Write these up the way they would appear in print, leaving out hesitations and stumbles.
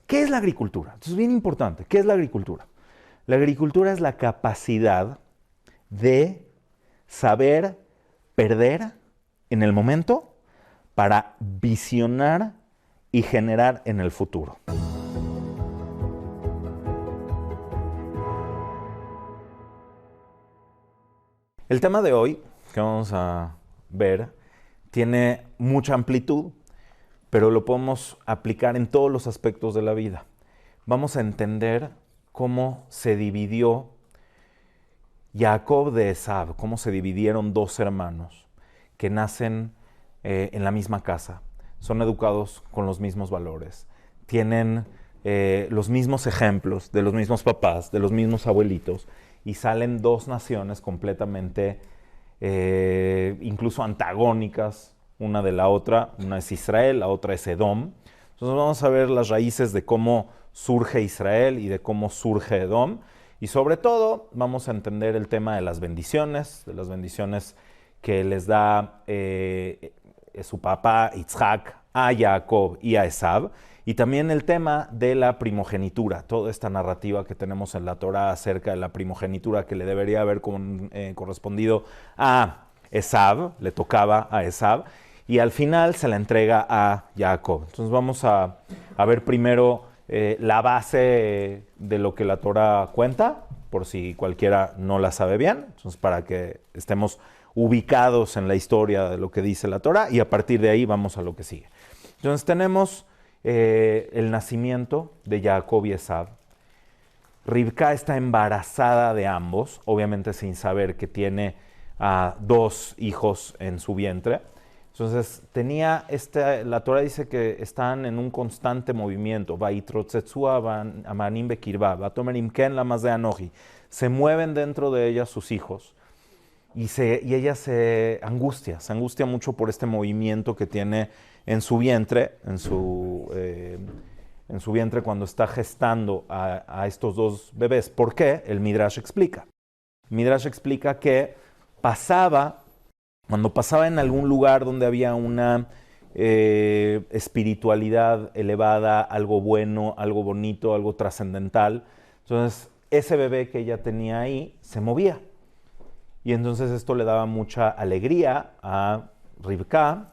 ¿Qué es la agricultura? Esto es bien importante. ¿Qué es la agricultura? La agricultura es la capacidad de saber perder en el momento para visionar y generar en el futuro. El tema de hoy que vamos a ver tiene mucha amplitud, pero lo podemos aplicar en todos los aspectos de la vida. Vamos a entender cómo se dividió Jacob de Esav, cómo se dividieron dos hermanos que nacen en la misma casa, son educados con los mismos valores, tienen los mismos ejemplos de los mismos papás, de los mismos abuelitos, y salen dos naciones completamente incluso antagónicas una de la otra. Una es Israel, la otra es Edom. Entonces vamos a ver las raíces de cómo surge Israel y de cómo surge Edom. Y sobre todo vamos a entender el tema de las bendiciones que les da su papá Yitzhak a Jacob y a Esav. Y también el tema de la primogenitura, toda esta narrativa que tenemos en la Torá acerca de la primogenitura que le debería haber correspondido a Esav, le tocaba a Esav, y al final se la entrega a Jacob. Entonces vamos a ver primero la base de lo que la Torá cuenta, por si cualquiera no la sabe bien, entonces para que estemos ubicados en la historia de lo que dice la Torá, y a partir de ahí vamos a lo que sigue. Entonces tenemos el nacimiento de Jacob y Esav. Rivka está embarazada de ambos, obviamente sin saber que tiene dos hijos en su vientre. Entonces tenía la Torah dice que están en un constante movimiento. Se mueven dentro de ellas sus hijos. Y ella se angustia mucho por este movimiento que tiene en su vientre, en su vientre cuando está gestando a estos dos bebés. ¿Por qué? El Midrash explica. El Midrash explica que cuando pasaba en algún lugar donde había una espiritualidad elevada, algo bueno, algo bonito, algo trascendental, entonces ese bebé que ella tenía ahí se movía. Y entonces esto le daba mucha alegría a Rivka,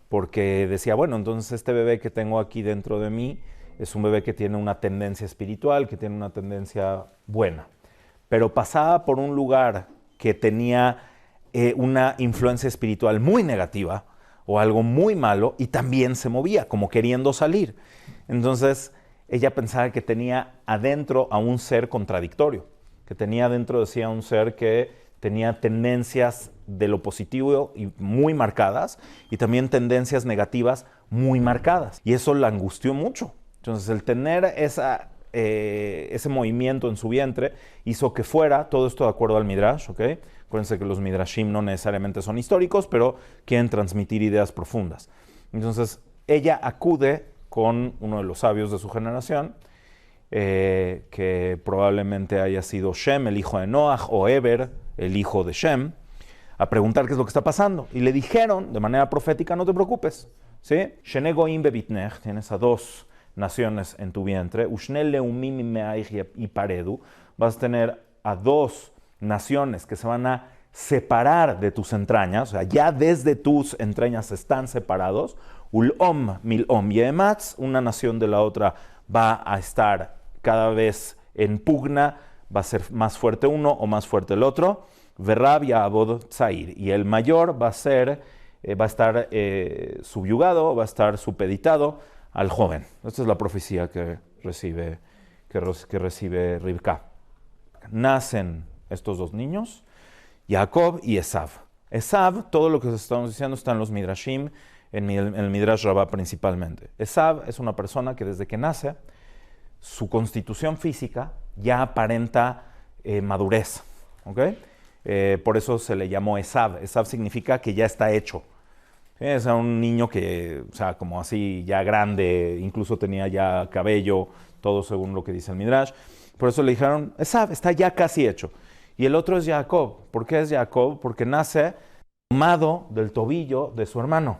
porque decía, bueno, entonces este bebé que tengo aquí dentro de mí es un bebé que tiene una tendencia espiritual, que tiene una tendencia buena. Pero pasaba por un lugar que tenía una influencia espiritual muy negativa o algo muy malo y también se movía, como queriendo salir. Entonces ella pensaba que tenía adentro a un ser contradictorio, que tenía adentro de sí a un ser que tenía tendencias de lo positivo y muy marcadas y también tendencias negativas muy marcadas. Y eso la angustió mucho. Entonces el tener ese movimiento en su vientre hizo que fuera, todo esto de acuerdo al Midrash, ¿ok? Acuérdense que los Midrashim no necesariamente son históricos, pero quieren transmitir ideas profundas. Entonces ella acude con uno de los sabios de su generación, que probablemente haya sido Shem, el hijo de Noach, o Eber, el hijo de Shem, a preguntar qué es lo que está pasando. Y le dijeron, de manera profética, no te preocupes, ¿sí? Shene goim bebitnech, tienes a dos naciones en tu vientre, Ushne leumim meaich y paredu, vas a tener a dos naciones que se van a separar de tus entrañas, o sea, ya desde tus entrañas están separados, ulom milom yematz, una nación de la otra va a estar cada vez en pugna, va a ser más fuerte uno o más fuerte el otro, Verrab Ya'abod Tzair, y el mayor va a estar subyugado, va a estar supeditado al joven. Esta es la profecía que recibe Rivka. Nacen estos dos niños, Jacob y Esav. Esav, todo lo que estamos diciendo está en los Midrashim, en el Midrash Rabbah principalmente. Esav es una persona que desde que nace, su constitución física ya aparenta madurez, ¿ok? Por eso se le llamó Esav. Esav significa que ya está hecho. Es un niño que, o sea, como así ya grande, incluso tenía ya cabello, todo según lo que dice el Midrash. Por eso le dijeron, Esav, está ya casi hecho. Y el otro es Jacob. ¿Por qué es Jacob? Porque nace tomado del tobillo de su hermano.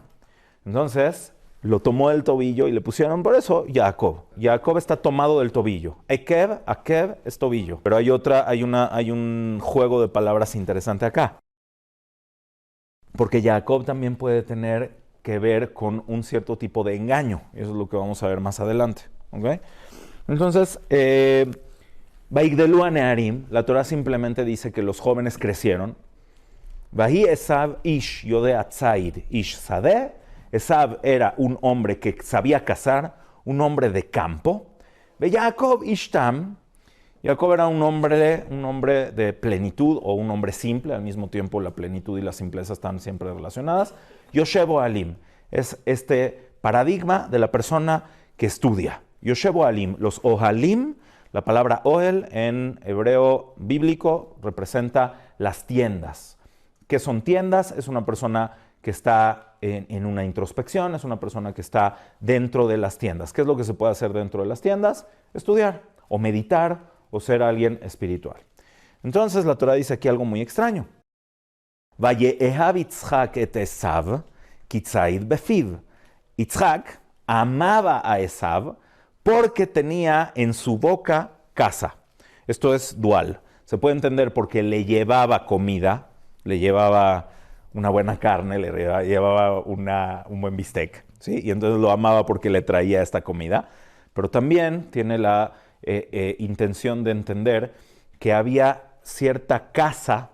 Entonces, lo tomó del tobillo y le pusieron por eso Jacob. Jacob está tomado del tobillo. Akev es tobillo. Pero hay un juego de palabras interesante acá. Porque Jacob también puede tener que ver con un cierto tipo de engaño. Eso es lo que vamos a ver más adelante. ¿Okay? Entonces, Vaigdelu Nearim, la Torah simplemente dice que los jóvenes crecieron. Vahi Esav ish yode atzaid ish sadeh. Esav era un hombre que sabía cazar, un hombre de campo. Ve Jacob ishtam. Jacob era un hombre de plenitud o un hombre simple. Al mismo tiempo la plenitud y la simpleza están siempre relacionadas. Yoshevo alim es este paradigma de la persona que estudia. Yoshevo alim, los ohalim, la palabra ohel en hebreo bíblico representa las tiendas. ¿Qué son tiendas? Es una persona que está en una introspección, es una persona que está dentro de las tiendas. ¿Qué es lo que se puede hacer dentro de las tiendas? Estudiar o meditar o ser alguien espiritual. Entonces la Torah dice aquí algo muy extraño. Vayehav Yitzhak et Esav kitzaid befiv. Yitzhak amaba a Esav porque tenía en su boca caza. Esto es dual. Se puede entender porque le llevaba comida, le llevaba una buena carne, le llevaba un buen bistec, ¿sí? Y entonces lo amaba porque le traía esta comida. Pero también tiene la intención de entender que había cierta caza,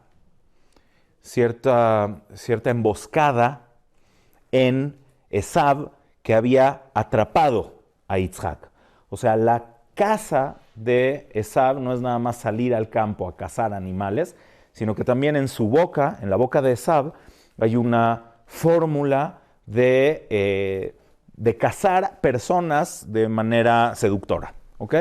cierta emboscada en Esav que había atrapado a Yitzhak. O sea, la caza de Esav no es nada más salir al campo a cazar animales, sino que también en su boca, en la boca de Esav, hay una fórmula de cazar personas de manera seductora, ¿ok?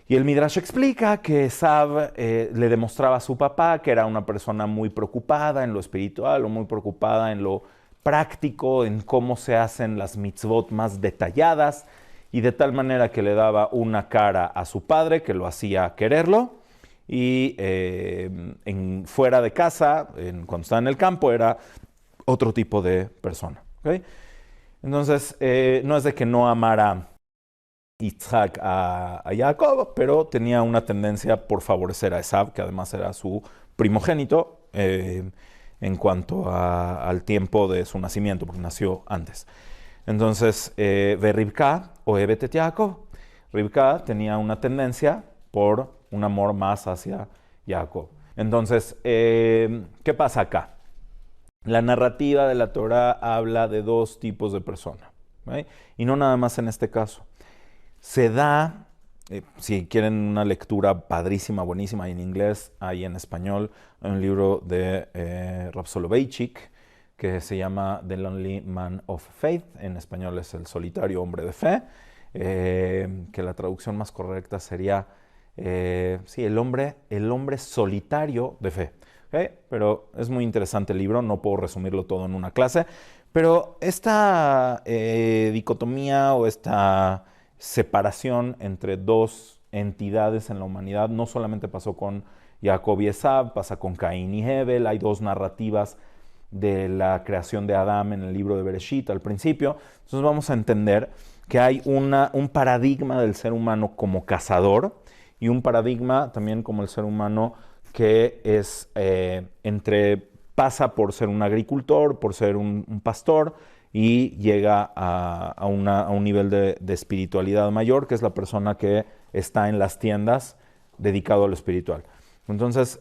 Y el Midrash explica que Esav le demostraba a su papá que era una persona muy preocupada en lo espiritual o muy preocupada en lo práctico, en cómo se hacen las mitzvot más detalladas, y de tal manera que le daba una cara a su padre que lo hacía quererlo, y fuera de casa, cuando estaba en el campo, era otro tipo de persona. ¿Okay? Entonces, no es de que no amara Yitzhak a Jacob, pero tenía una tendencia por favorecer a Esav, que además era su primogénito en cuanto al tiempo de su nacimiento, porque nació antes. Entonces, ve Rivka o Ebetet Jacob. Rivka tenía una tendencia por un amor más hacia Jacob. Entonces, ¿qué pasa acá? La narrativa de la Torah habla de dos tipos de personas, ¿right? Y no nada más en este caso. Se da, si quieren una lectura padrísima, buenísima, en inglés, hay en español, hay un libro de Rav Soloveitchik que se llama The Lonely Man of Faith, en español es El solitario hombre de fe, que la traducción más correcta sería el hombre solitario de fe. ¿Okay? Pero es muy interesante el libro, no puedo resumirlo todo en una clase, pero esta dicotomía o esta separación entre dos entidades en la humanidad no solamente pasó con Jacob y Esav, pasa con Caín y Hebel, hay dos narrativas de la creación de Adán en el libro de Bereshit al principio. Entonces vamos a entender que hay un paradigma del ser humano como cazador y un paradigma también como el ser humano que es pasa por ser un agricultor, por ser un pastor y llega a un nivel de espiritualidad mayor, que es la persona que está en las tiendas dedicado a lo espiritual. Entonces,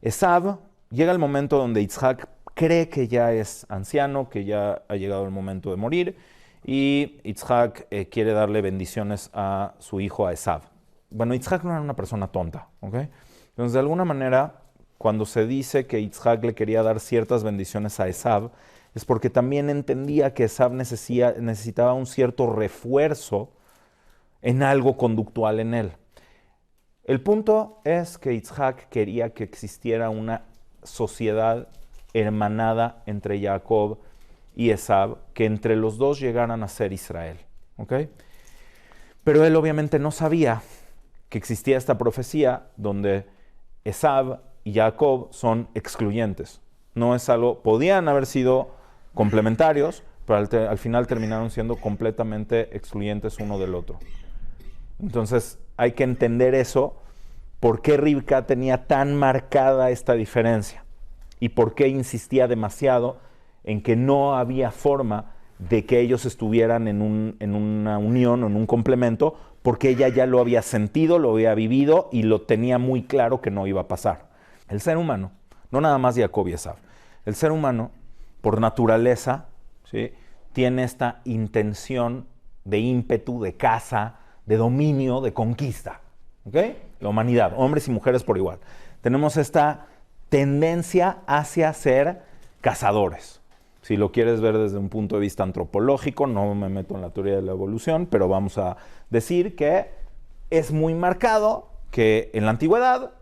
Esav llega el momento donde Yitzhak cree que ya es anciano, que ya ha llegado el momento de morir, y Yitzhak quiere darle bendiciones a su hijo, a Esav. Bueno, Yitzhak no era una persona tonta, ¿ok? Entonces, de alguna manera, cuando se dice que Yitzhak le quería dar ciertas bendiciones a Esav, es porque también entendía que Esav necesitaba un cierto refuerzo en algo conductual en él. El punto es que Yitzhak quería que existiera una sociedad hermanada entre Jacob y Esav, que entre los dos llegaran a ser Israel. ¿Okay? Pero él obviamente no sabía que existía esta profecía donde Esav y Jacob son excluyentes. No es algo, podían haber sido complementarios, pero al final terminaron siendo completamente excluyentes uno del otro. Entonces hay que entender eso, por qué Rivka tenía tan marcada esta diferencia y por qué insistía demasiado en que no había forma de que ellos estuvieran en una unión o en un complemento, porque ella ya lo había sentido, lo había vivido y lo tenía muy claro que no iba a pasar. El ser humano, no nada más Jacob y Esav, el ser humano, por naturaleza, ¿sí?, tiene esta intención de ímpetu, de caza, de dominio, de conquista. ¿Ok? La humanidad, hombres y mujeres por igual. Tenemos esta tendencia hacia ser cazadores. Si lo quieres ver desde un punto de vista antropológico, no me meto en la teoría de la evolución, pero vamos a decir que es muy marcado que en la antigüedad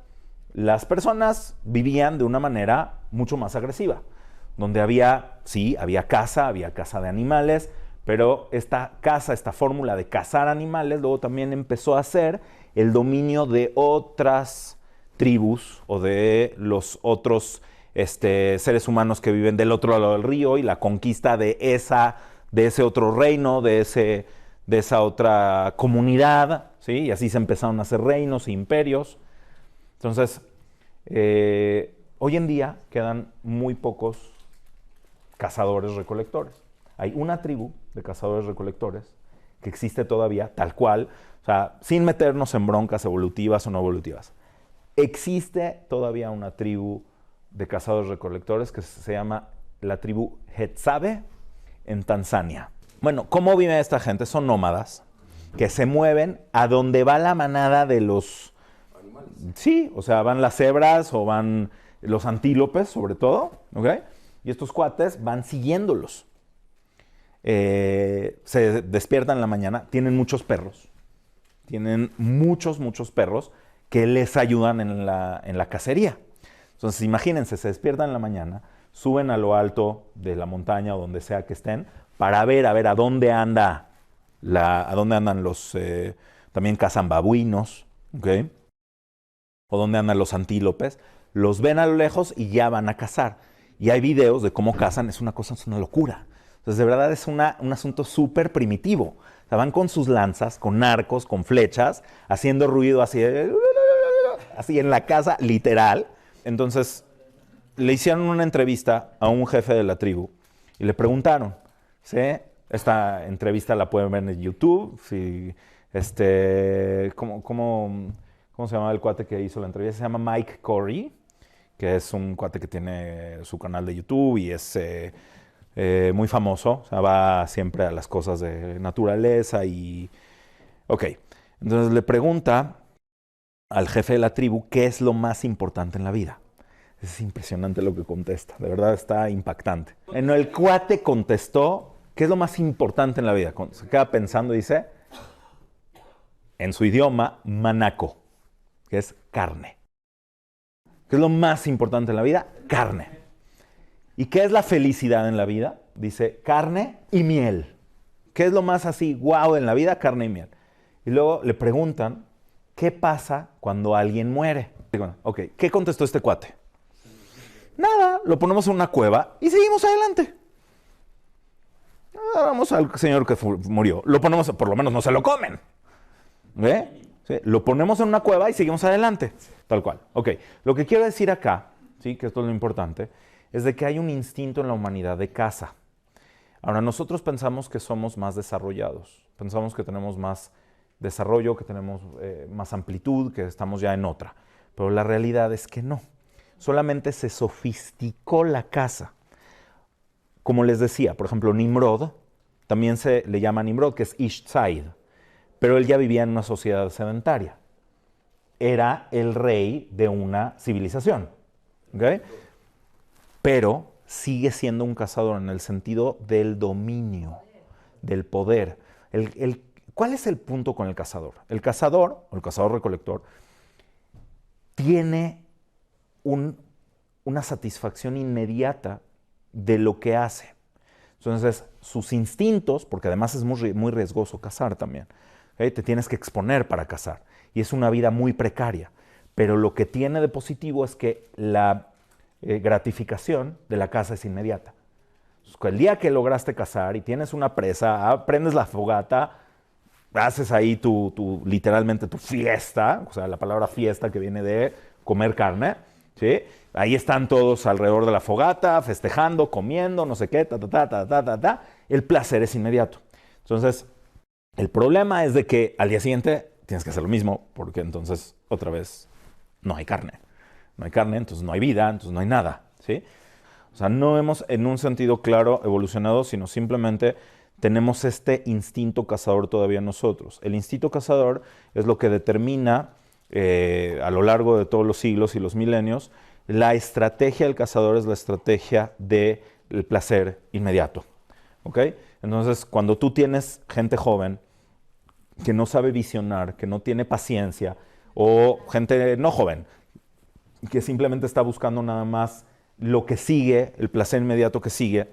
las personas vivían de una manera mucho más agresiva, donde había caza de animales, pero esta caza, esta fórmula de cazar animales, luego también empezó a ser el dominio de otras tribus o de los otros seres humanos que viven del otro lado del río y la conquista de ese otro reino, de esa otra comunidad, ¿sí? Y así se empezaron a hacer reinos e imperios. Entonces, hoy en día quedan muy pocos cazadores-recolectores. Hay una tribu de cazadores-recolectores que existe todavía, tal cual, o sea, sin meternos en broncas evolutivas o no evolutivas. Existe todavía una tribu de cazadores-recolectores que se llama la tribu Hetzabe en Tanzania. Bueno, ¿cómo vive esta gente? Son nómadas que se mueven a donde va la manada de los animales. Sí, o sea, van las cebras o van los antílopes, sobre todo, ¿ok? Y estos cuates van siguiéndolos. Se despiertan en la mañana, tienen muchos perros. Tienen muchos perros que les ayudan en la cacería. Entonces, imagínense, se despiertan en la mañana, suben a lo alto de la montaña o donde sea que estén, para ver a dónde andan los, también cazan babuinos, ¿ok? O dónde andan los antílopes. Los ven a lo lejos y ya van a cazar. Y hay videos de cómo cazan, es una locura. Entonces, de verdad es un asunto súper primitivo. O sea, van con sus lanzas, con arcos, con flechas, haciendo ruido así en la casa, literal. Entonces, le hicieron una entrevista a un jefe de la tribu y le preguntaron, ¿sí? Esta entrevista la pueden ver en YouTube. ¿Sí? ¿Cómo se llama el cuate que hizo la entrevista? Se llama Mike Corey, que es un cuate que tiene su canal de YouTube y es muy famoso. O sea, va siempre a las cosas de naturaleza y... Ok, entonces le pregunta al jefe de la tribu qué es lo más importante en la vida. Es impresionante lo que contesta, de verdad está impactante. El cuate contestó, ¿qué es lo más importante en la vida? Se queda pensando y dice, en su idioma, manaco, que es carne. ¿Qué es lo más importante en la vida? Carne. ¿Y qué es la felicidad en la vida? Dice, carne y miel. ¿Qué es lo más así, guau, en la vida? Carne y miel. Y luego le preguntan, ¿qué pasa cuando alguien muere? Digo, ok, ¿qué contestó este cuate? Nada, lo ponemos en una cueva y seguimos adelante. Vamos al señor que murió. Lo ponemos, por lo menos no se lo comen. ¿Ve? ¿Sí? Lo ponemos en una cueva y seguimos adelante. Tal cual. Ok, lo que quiero decir acá, ¿sí?, que esto es lo importante, es de que hay un instinto en la humanidad de caza. Ahora, nosotros pensamos que somos más desarrollados. Pensamos que tenemos más desarrollo, que tenemos más amplitud, que estamos ya en otra. Pero la realidad es que no. Solamente se sofisticó la caza. Como les decía, por ejemplo, Nimrod, también se le llama Nimrod, que es Ish Tzaid, pero él ya vivía en una sociedad sedentaria. Era el rey de una civilización, ¿okay? Pero sigue siendo un cazador en el sentido del dominio, del poder. ¿Cuál es el punto con el cazador? El cazador, o el cazador-recolector, tiene una satisfacción inmediata de lo que hace. Entonces, sus instintos, porque además es muy riesgoso cazar también, ¿okay? Te tienes que exponer para cazar y es una vida muy precaria, pero lo que tiene de positivo es que la gratificación de la caza es inmediata. El día que lograste cazar y tienes una presa, prendes la fogata, haces ahí literalmente tu fiesta, o sea, la palabra fiesta que viene de comer carne, ¿sí? Ahí están todos alrededor de la fogata, festejando, comiendo, no sé qué, El placer es inmediato. Entonces, el problema es de que al día siguiente tienes que hacer lo mismo, porque entonces otra vez no hay carne. No hay carne, entonces no hay vida, entonces no hay nada, ¿sí? O sea, no hemos en un sentido claro evolucionado, sino simplemente tenemos este instinto cazador todavía nosotros. El instinto cazador es lo que determina a lo largo de todos los siglos y los milenios. La estrategia del cazador es la estrategia del placer inmediato, ¿ok? Entonces, cuando tú tienes gente joven que no sabe visionar, que no tiene paciencia, o gente no joven, que simplemente está buscando nada más lo que sigue, el placer inmediato que sigue,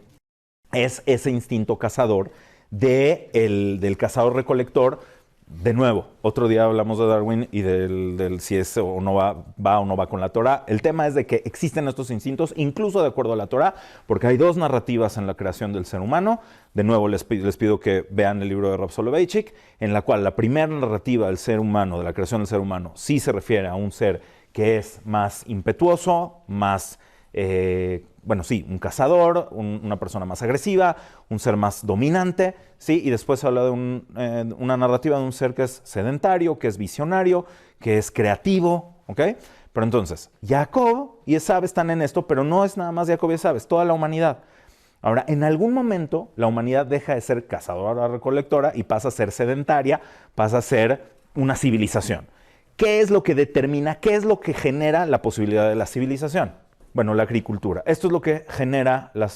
es ese instinto cazador del cazador-recolector. De nuevo, otro día hablamos de Darwin y del si es o no va o no va con la Torah. El tema es de que existen estos instintos, incluso de acuerdo a la Torah, porque hay dos narrativas en la creación del ser humano. De nuevo, les pido que vean el libro de Rob Soloveitchik, en la cual la primera narrativa del ser humano, de la creación del ser humano, sí se refiere a un ser que es más impetuoso, más... un cazador, una persona más agresiva, un ser más dominante, ¿sí? Y después habla de una narrativa de un ser que es sedentario, que es visionario, que es creativo, ¿ok? Pero entonces, Jacob y Esav están en esto, pero no es nada más Jacob y Esav, es toda la humanidad. Ahora, en algún momento, la humanidad deja de ser cazadora-recolectora y pasa a ser sedentaria, pasa a ser una civilización. ¿Qué es lo que determina, qué es lo que genera la posibilidad de la civilización? Bueno, la agricultura. Esto es lo que genera la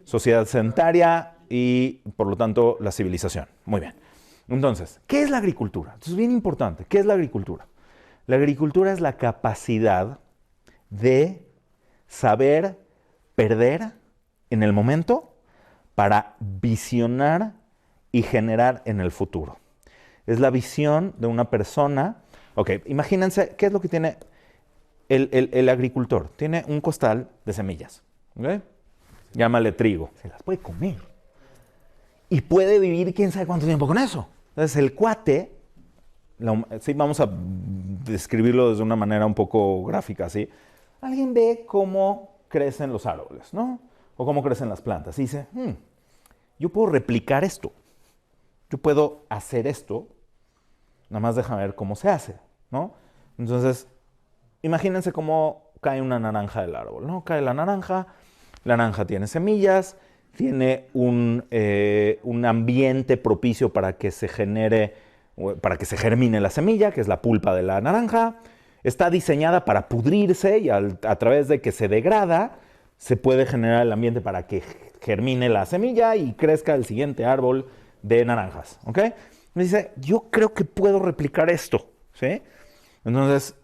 sociedad sedentaria y, por lo tanto, la civilización. Muy bien. Entonces, ¿qué es la agricultura? Esto es bien importante. ¿Qué es la agricultura? La agricultura es la capacidad de saber perder en el momento para visionar y generar en el futuro. Es la visión de una persona. Ok, imagínense, ¿qué es lo que tiene el agricultor? Tiene un costal de semillas, ¿ok? Llámale trigo. Se las puede comer. Y puede vivir quién sabe cuánto tiempo con eso. Entonces el cuate, sí, vamos a describirlo desde una manera un poco gráfica, ¿sí? Alguien ve cómo crecen los árboles, ¿no? O cómo crecen las plantas. Y dice, yo puedo replicar esto. Yo puedo hacer esto. Nada más déjame ver cómo se hace, ¿no? Entonces, imagínense cómo cae una naranja del árbol, ¿no? Cae la naranja tiene semillas, tiene un ambiente propicio para que se genere, para que se germine la semilla, que es la pulpa de la naranja. Está diseñada para pudrirse y a través de que se degrada, se puede generar el ambiente para que germine la semilla y crezca el siguiente árbol de naranjas, ¿ok? Me dice, yo creo que puedo replicar esto, ¿sí? Entonces,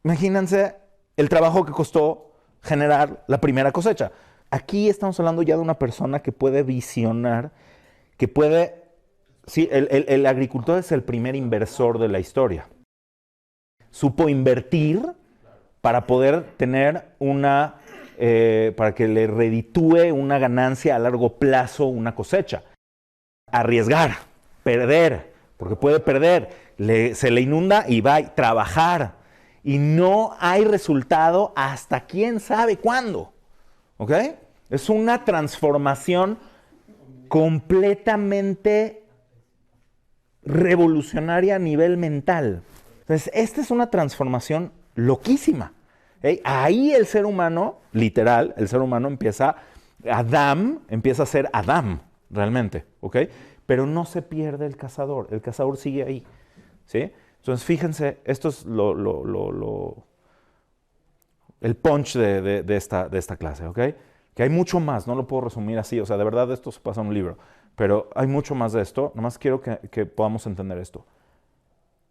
imagínense el trabajo que costó generar la primera cosecha. Aquí estamos hablando ya de una persona que puede visionar, que puede... Sí, el agricultor es el primer inversor de la historia. Supo invertir para poder tener para que le reditúe una ganancia a largo plazo, una cosecha. Arriesgar, perder, porque puede perder, se le inunda y va a trabajar. Y no hay resultado hasta quién sabe cuándo, ¿ok? Es una transformación completamente revolucionaria a nivel mental. Entonces, esta es una transformación loquísima. ¿Okay? Ahí el ser humano, literal, el ser humano empieza a ser Adam, realmente, ¿ok? Pero no se pierde el cazador sigue ahí, ¿sí? Entonces, fíjense, esto es el punch de esta clase, ¿ok? Que hay mucho más, no lo puedo resumir así, o sea, de verdad esto se pasa en un libro, pero hay mucho más de esto, nomás quiero que podamos entender esto.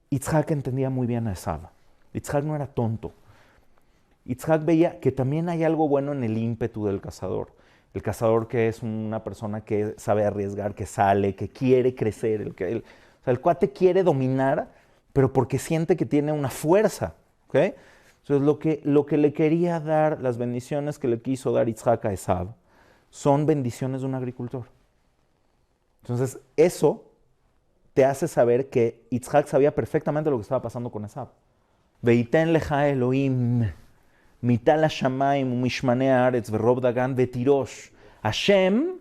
Yitzhak entendía muy bien a Esav. Yitzhak no era tonto. Yitzhak veía que también hay algo bueno en el ímpetu del cazador. El cazador que es una persona que sabe arriesgar, que sale, que quiere crecer. O sea, el cuate quiere dominar, pero porque siente que tiene una fuerza, ¿ok? Entonces, lo que le quería dar, las bendiciones que le quiso dar Yitzhak a Esav, son bendiciones de un agricultor. Entonces, eso te hace saber que Yitzhak sabía perfectamente lo que estaba pasando con Esav. Veiten lecha Elohim, mital hashamayim umishmanei haaretz verob dagan vetirosh. Hashem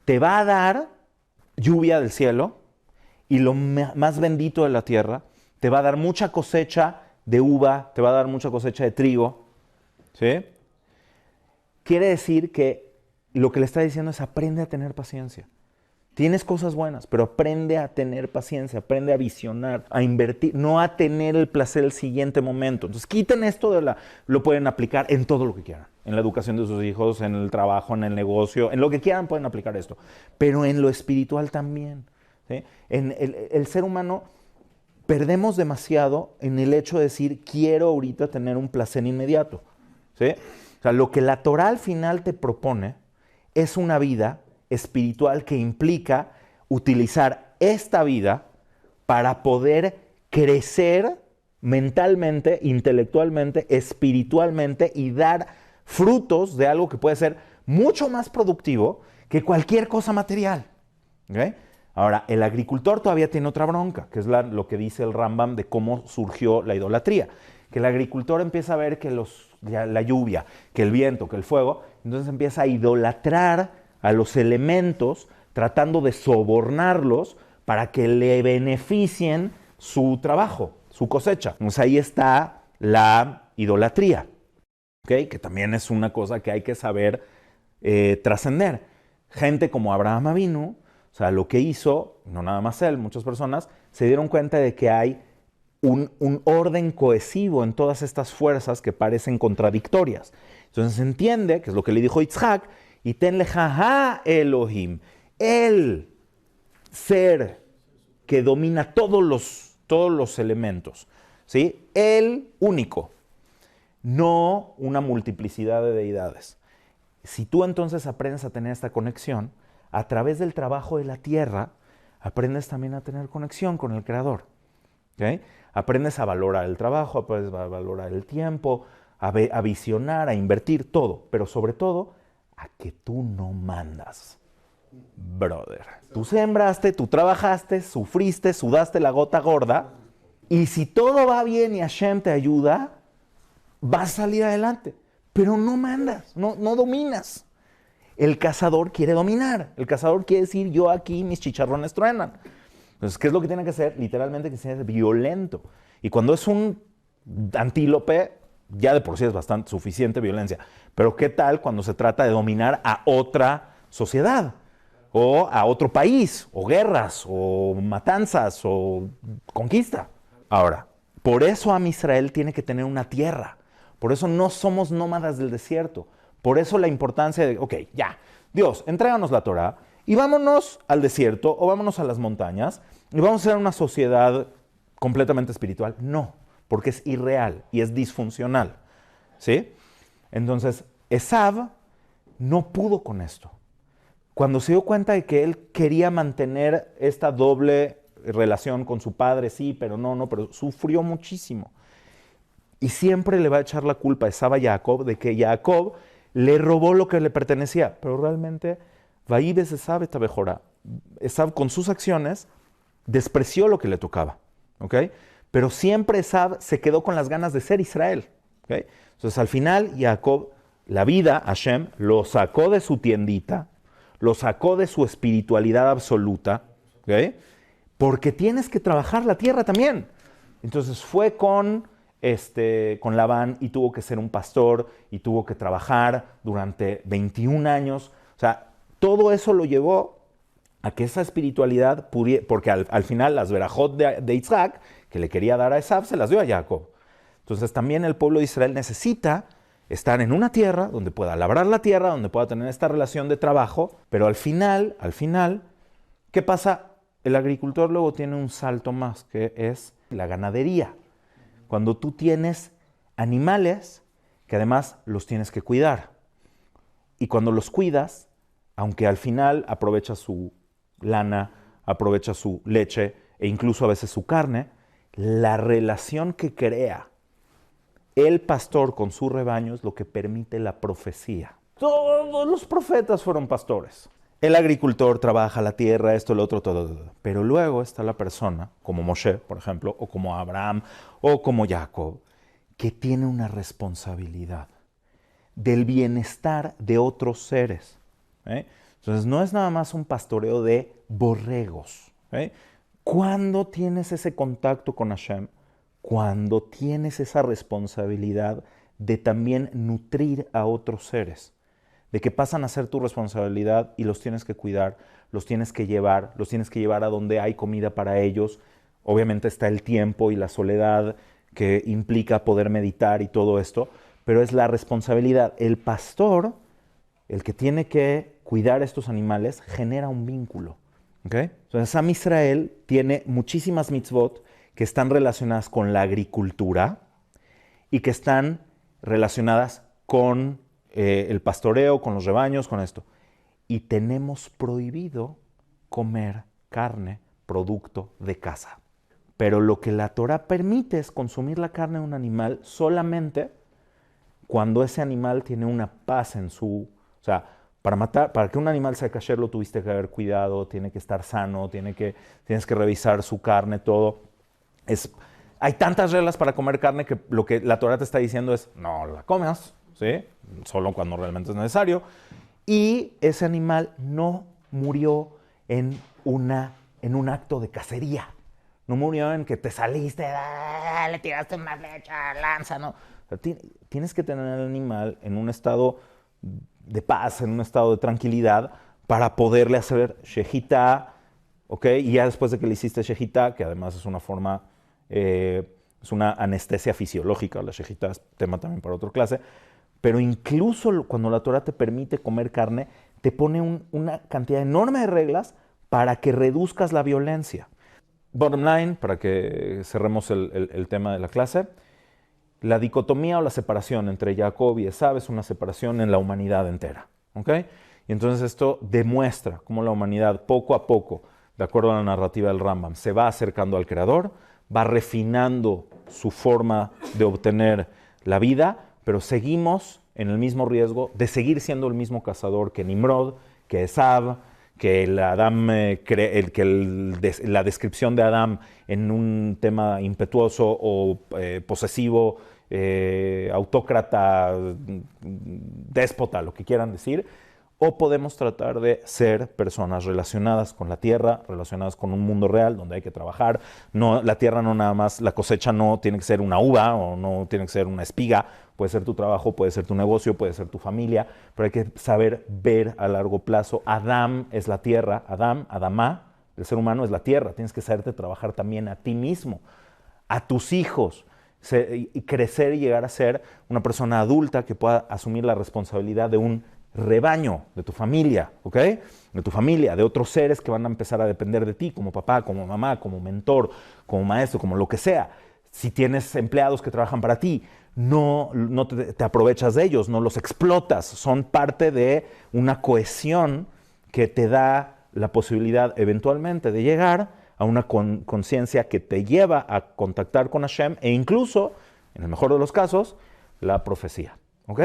te va a dar lluvia del cielo y lo más bendito de la tierra. Te va a dar mucha cosecha de uva, te va a dar mucha cosecha de trigo. ¿Sí? Quiere decir que lo que le está diciendo es aprende a tener paciencia. Tienes cosas buenas, pero aprende a tener paciencia, aprende a visionar, a invertir, no a tener el placer del siguiente momento. Entonces quiten esto lo pueden aplicar en todo lo que quieran. En la educación de sus hijos, en el trabajo, en el negocio, en lo que quieran pueden aplicar esto. Pero en lo espiritual también. ¿Sí? En el ser humano perdemos demasiado en el hecho de decir quiero ahorita tener un placer inmediato. ¿Sí? O sea, lo que la Torah al final te propone es una vida espiritual que implica utilizar esta vida para poder crecer mentalmente, intelectualmente, espiritualmente y dar frutos de algo que puede ser mucho más productivo que cualquier cosa material. ¿Okay? Ahora, el agricultor todavía tiene otra bronca, que es lo que dice el Rambam de cómo surgió la idolatría. Que el agricultor empieza a ver que la lluvia, que el viento, que el fuego, entonces empieza a idolatrar a los elementos, tratando de sobornarlos para que le beneficien su trabajo, su cosecha. Pues ahí está la idolatría, ¿okay? Que también es una cosa que hay que saber trascender. Gente como Abraham Avinu, o sea, lo que hizo, no nada más él, muchas personas, se dieron cuenta de que hay un orden cohesivo en todas estas fuerzas que parecen contradictorias. Entonces se entiende, que es lo que le dijo Yitzhak, y ten leja Elohim, el ser que domina todos los elementos, ¿sí? El único, no una multiplicidad de deidades. Si tú entonces aprendes a tener esta conexión, a través del trabajo de la tierra, aprendes también a tener conexión con el Creador. ¿Okay? Aprendes a valorar el trabajo, aprendes a valorar el tiempo, a visionar, a invertir, todo, pero sobre todo, a que tú no mandas, brother. Tú sembraste, tú trabajaste, sufriste, sudaste la gota gorda, y si todo va bien y Hashem te ayuda, vas a salir adelante. Pero no mandas, no dominas. El cazador quiere dominar. El cazador quiere decir, yo aquí mis chicharrones truenan. Entonces, ¿qué es lo que tiene que ser? Literalmente que sea violento. Y cuando es un antílope, ya de por sí es bastante suficiente violencia. Pero ¿qué tal cuando se trata de dominar a otra sociedad? O a otro país, o guerras, o matanzas, o conquista. Ahora, por eso Am Israel tiene que tener una tierra. Por eso no somos nómadas del desierto. Por eso la importancia de, ok, ya, Dios, entréganos la Torah y vámonos al desierto o vámonos a las montañas y vamos a ser una sociedad completamente espiritual. No, porque es irreal y es disfuncional. ¿Sí? Entonces, Esav no pudo con esto. Cuando se dio cuenta de que él quería mantener esta doble relación con su padre, sí, pero no, pero sufrió muchísimo. Y siempre le va a echar la culpa a Esav a Jacob de que Jacob le robó lo que le pertenecía. Pero realmente, Vaíbes Esav et Abejorá. Esav con sus acciones despreció lo que le tocaba. ¿Okay? Pero siempre Esav se quedó con las ganas de ser Israel. ¿Okay? Entonces al final Jacob, la vida, Hashem, lo sacó de su tiendita, lo sacó de su espiritualidad absoluta, ¿okay? Porque tienes que trabajar la tierra también. Entonces fue con Labán y tuvo que ser un pastor y tuvo que trabajar durante 21 años. O sea, todo eso lo llevó a que esa espiritualidad pudiera, porque al final las verajot de Yitzhak, que le quería dar a Esav, se las dio a Jacob. Entonces también el pueblo de Israel necesita estar en una tierra donde pueda labrar la tierra, donde pueda tener esta relación de trabajo, pero al final, ¿qué pasa? El agricultor luego tiene un salto más, que es la ganadería. Cuando tú tienes animales que además los tienes que cuidar. Y cuando los cuidas, aunque al final aprovecha su lana, aprovecha su leche e incluso a veces su carne, la relación que crea El pastor con su rebaño es lo que permite la profecía. Todos los profetas fueron pastores. El agricultor trabaja la tierra, esto, lo otro, todo. Pero luego está la persona, como Moshe, por ejemplo, o como Abraham, o como Jacob, que tiene una responsabilidad del bienestar de otros seres. Entonces, no es nada más un pastoreo de borregos. ¿Cuándo tienes ese contacto con Hashem? Cuando tienes esa responsabilidad de también nutrir a otros seres, de que pasan a ser tu responsabilidad y los tienes que cuidar, los tienes que llevar a donde hay comida para ellos. Obviamente está el tiempo y la soledad que implica poder meditar y todo esto, pero es la responsabilidad. El pastor, el que tiene que cuidar a estos animales, genera un vínculo. ¿Okay? Entonces, Am Israel tiene muchísimas mitzvot que están relacionadas con la agricultura y que están relacionadas con el pastoreo, con los rebaños, con esto. Y tenemos prohibido comer carne producto de caza. Pero lo que la Torah permite es consumir la carne de un animal solamente cuando ese animal tiene una paz en su... O sea, para que un animal sea kasher lo tuviste que haber cuidado, tiene que estar sano, tienes que revisar su carne, todo. Hay tantas reglas para comer carne que lo que la Torah te está diciendo es no la comas, ¿sí? Solo cuando realmente es necesario. Y ese animal no murió en un acto de cacería. No murió en que te saliste, le tiraste una flecha, lanza, no. O sea, tienes que tener al animal en un estado de paz, en un estado de tranquilidad, para poderle hacer shejitá, ¿ok? Y ya después de que le hiciste shejitá, que además es una forma, es una anestesia fisiológica, la shejitá es tema también para otra clase, pero incluso cuando la Torah te permite comer carne, te pone una cantidad enorme de reglas para que reduzcas la violencia. Bottom line, para que cerremos el tema de la clase, la dicotomía o la separación entre Jacob y Esav es una separación en la humanidad entera. ¿Okay? Y entonces esto demuestra cómo la humanidad poco a poco, de acuerdo a la narrativa del Rambam, se va acercando al Creador, va refinando su forma de obtener la vida, pero seguimos en el mismo riesgo de seguir siendo el mismo cazador que Nimrod, que Esav, que la descripción de Adán en un tema impetuoso o posesivo, autócrata, déspota, lo que quieran decir, o podemos tratar de ser personas relacionadas con la tierra, relacionadas con un mundo real donde hay que trabajar. No, la tierra no nada más, la cosecha no tiene que ser una uva o no tiene que ser una espiga, puede ser tu trabajo, puede ser tu negocio, puede ser tu familia, pero hay que saber ver a largo plazo. Adán es la tierra, Adamá, el ser humano es la tierra, tienes que saberte trabajar también a ti mismo, a tus hijos, y crecer y llegar a ser una persona adulta que pueda asumir la responsabilidad de un rebaño, de tu familia, ¿ok? De tu familia, de otros seres que van a empezar a depender de ti, como papá, como mamá, como mentor, como maestro, como lo que sea. Si tienes empleados que trabajan para ti, no te aprovechas de ellos, no los explotas, son parte de una cohesión que te da la posibilidad eventualmente de llegar a una conciencia que te lleva a contactar con Hashem e incluso, en el mejor de los casos, la profecía, ¿ok?